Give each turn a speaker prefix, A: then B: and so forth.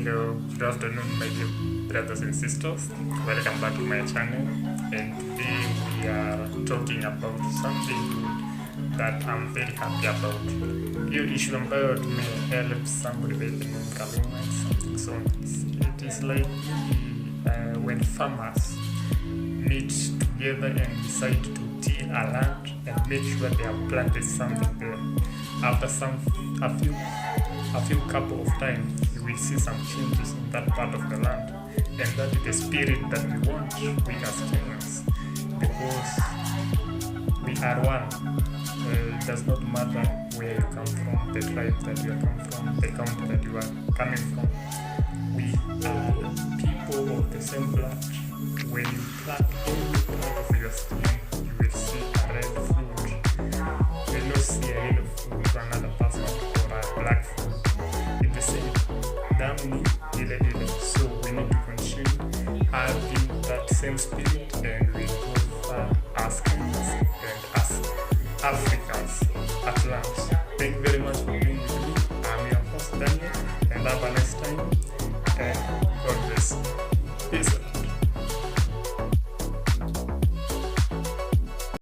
A: Hello, good afternoon, my dear brothers and sisters. Welcome back to my channel. And today we are talking about something that I'm very happy about. Hiyo issue ambayo tumehelp somebody by the name Kaluma and something so it is like when farmers meet together and decide to till a land and make sure they have planted something there. After a few couple of times, you will see some changes in that part of the land, and that is the spirit that we want, we as Kenyans, because we are one. It does not matter where you come from, the tribe that you come from, the country that you are coming from. We are people of the same blood. When you plant any part of your skin, you will see a red fruit. You will not see a yellow fruit to another person or a black fruit. It's the same. So we need to continue having that same spirit, and we go as Kenyans and as Africans at large. Thank you very much.